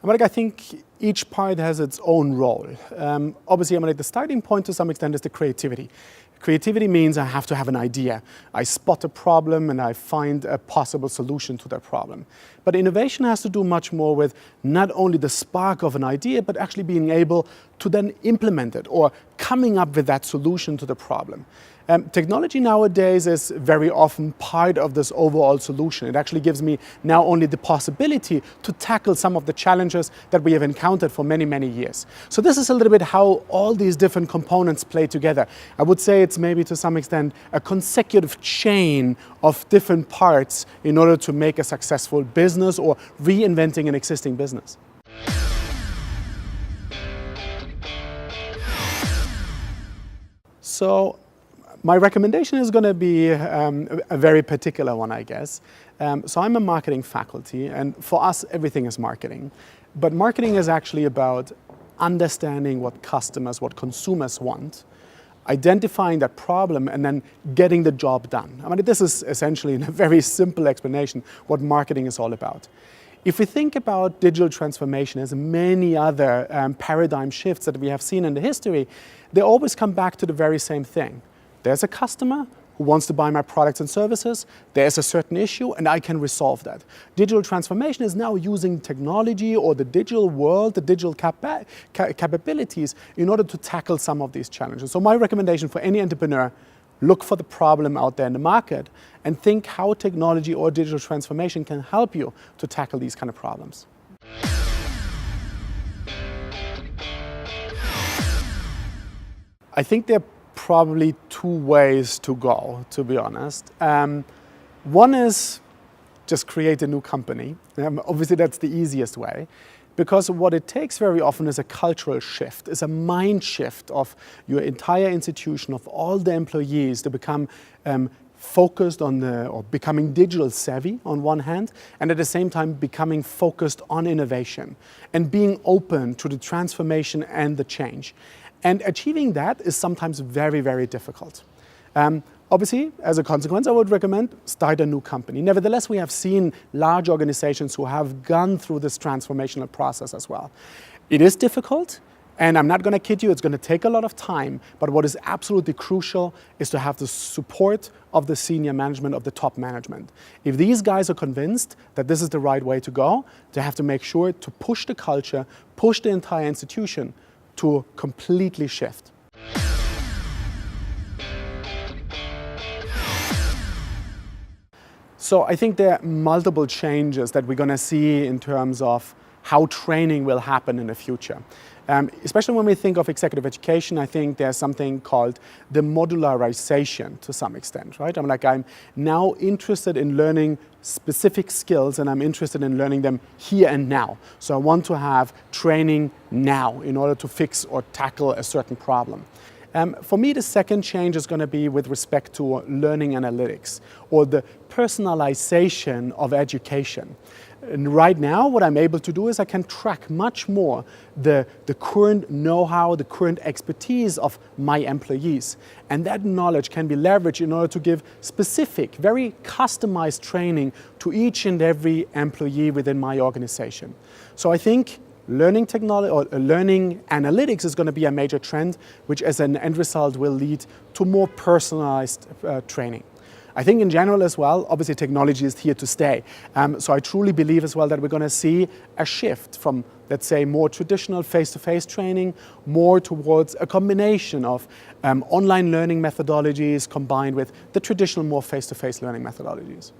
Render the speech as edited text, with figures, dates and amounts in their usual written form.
I think each part has its own role. Obviously, the starting point to some extent is the creativity. Creativity means I have to have an idea. I spot a problem and I find a possible solution to that problem. But innovation has to do much more with not only the spark of an idea, but actually being able to then implement it or coming up with that solution to the problem. Technology nowadays is very often part of this overall solution. It actually gives me now only the possibility to tackle some of the challenges that we have encountered for many, many years. So this is a little bit how all these different components play together. I would say it's maybe to some extent a consecutive chain of different parts in order to make a successful business or reinventing an existing business. So my recommendation is going to be a very particular one, I guess. So I'm a marketing faculty, and for us, everything is marketing. But marketing is actually about understanding what customers, what consumers want, identifying that problem, and then getting the job done. This is essentially, in a very simple explanation, what marketing is all about. If we think about digital transformation as many other paradigm shifts that we have seen in the history, they always come back to the very same thing. There's a customer who wants to buy my products and services, there's a certain issue, and I can resolve that. Digital transformation is now using technology or the digital world, the digital capabilities in order to tackle some of these challenges. So my recommendation for any entrepreneur, look for the problem out there in the market and think how technology or digital transformation can help you to tackle these kind of problems. I think there are probably two ways to go, to be honest. One is just create a new company. Obviously, that's the easiest way, because what it takes very often is a cultural shift, is a mind shift of your entire institution, of all the employees to become focused on or becoming digital savvy on one hand, and at the same time becoming focused on innovation and being open to the transformation and the change. And achieving that is sometimes very, very difficult. Obviously, as a consequence, I would recommend start a new company. Nevertheless, we have seen large organizations who have gone through this transformational process as well. It is difficult, and I'm not going to kid you, it's going to take a lot of time, but what is absolutely crucial is to have the support of the senior management, of the top management. If these guys are convinced that this is the right way to go, they have to make sure to push the culture, push the entire institution to completely shift. So I think there are multiple changes that we're going to see in terms of how training will happen in the future. Especially when we think of executive education, I think there's something called the modularization to some extent, right? I'm now interested in learning specific skills, and I'm interested in learning them here and now. So I want to have training now in order to fix or tackle a certain problem. For me, the second change is going to be with respect to learning analytics or the personalization of education. And right now, what I'm able to do is I can track much more the current know-how, the current expertise of my employees. And that knowledge can be leveraged in order to give specific, very customized training to each and every employee within my organization. So I think learning technology or learning analytics is going to be a major trend, which as an end result will lead to more personalized training. I think in general as well, obviously technology is here to stay. So I truly believe as well that we're going to see a shift from, let's say, more traditional face-to-face training, more towards a combination of online learning methodologies combined with the traditional more face-to-face learning methodologies.